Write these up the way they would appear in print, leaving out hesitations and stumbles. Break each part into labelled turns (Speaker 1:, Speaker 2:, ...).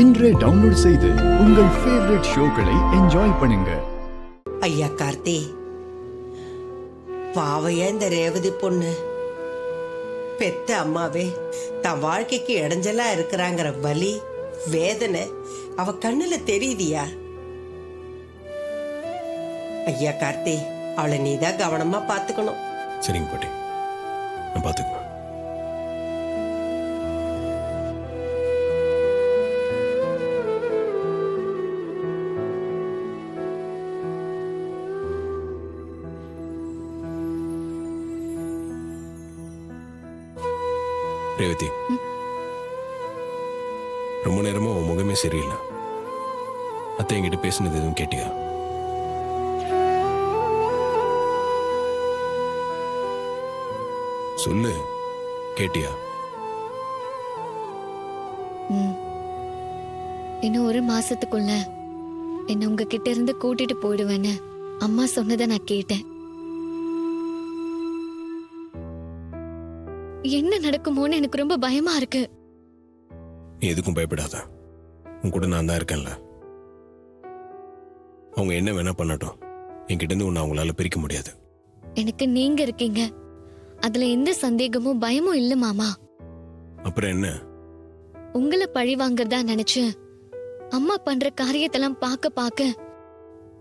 Speaker 1: இன்றே டவுன்லோட் செய்து உங்கள் ஃபேவரட் ஷோக்களை என்ஜாய் பண்ணுங்க.
Speaker 2: ஐயா கார்த்தி, பாவையா இந்த ரேவதி பொண்ணு பெத்த அம்மாவே தான் வாழ்க்கைக்கு இடைஞ்சலா இருக்கிறாங்கிற வலி வேதனை அவ கண்ணுல தெரியுதியா? ஐயா கார்த்தி, அவளை நீதான் கவனமா பாத்துக்கணும்.
Speaker 3: சரிங்க பாட்டி, நான் பாத்துக்குவேன். ரேவதி, ரொம்ப நேரமா உன் முகமே சரியில்லை. அத்தை என்கிட்ட பேசினது எதுவும் கேட்டியா? சொல்லு, கேட்டியா?
Speaker 4: இன்னும் ஒரு மாசத்துக்குள்ள என்ன உங்ககிட்ட இருந்து கூட்டிட்டு போயிடுவேன்னு அம்மா சொன்னதை நான் கேட்டேன். என்ன நடக்குமோன்னு எனக்கு ரொம்ப பயமா இருக்கு.
Speaker 3: நீ எதுக்கும் பயப்படாத, உன் கூட நான் தான் இருக்கேன்ல. அவங்க என்ன வேணா பண்ணட்டும், என்கிட்ட இருந்து உன்னை அவங்களால பிரிக்க முடியாது.
Speaker 4: எனக்கு நீங்க இருக்கீங்க, அதுல எந்த சந்தேகமும் பயமும் இல்ல மாமா.
Speaker 3: அப்புறம் என்ன?
Speaker 4: உங்களை பழி வாங்கறதா நினைச்சு அம்மா பண்ற காரியத்தெல்லாம் பார்க்க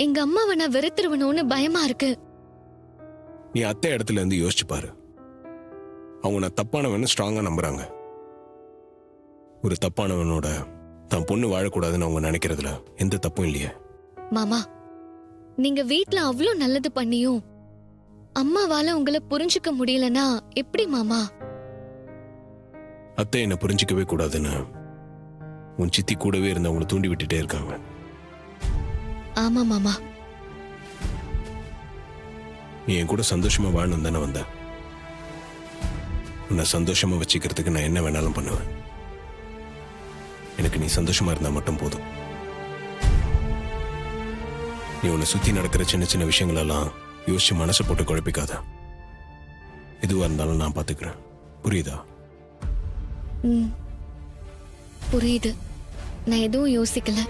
Speaker 4: எங்க அம்மாவை நான் வெறுத்துருவனோன்னு பயமா இருக்கு.
Speaker 3: நீ அத்தை இடத்துல இருந்து யோசிச்சு பாரு. அவங்க நான் தப்பானவன்னு ஸ்ட்ராங்கா நம்புறாங்க. ஒரு தப்பானவனோட தான் பொண்ணு வாழக்கூடாதுன்னு அவங்க நினைக்கிறதுல எந்த தப்பும் இல்லையே.
Speaker 4: மாமா, நீங்க வீட்ல அவ்வளவு நல்லது பண்ணியும் அம்மாவால உங்களை புரிஞ்சுக்க முடியலன்னா எப்படி மாமா?
Speaker 3: அத்தை என்ன புரிஞ்சிக்கவே கூடாதுன்னு உன் சித்தி கூடவே இருந்து அவங்களை தூண்டி விட்டுட்டே இருக்காங்க.
Speaker 4: ஆமா மாமா.
Speaker 3: நீ என் கூட சந்தோஷமா வாழணும் தானே வந்த. உன்னை சந்தோஷமா வச்சுக்கிறதுக்கு நான் என்ன வேணாலும் பண்ணுவேன். எனக்கு நீ சந்தோஷமா இருந்தா மட்டும் போதும். நீ உன்னை சுத்தி நடக்கிற சின்ன சின்ன விஷயங்களெல்லாம் யோசிச்சு மனசை போட்டு குழப்பிக்காத. எதுவா இருந்தாலும் நான் பாத்துக்கிறேன், புரியுதா?
Speaker 4: புரியுது. நான் எதுவும் யோசிக்கல.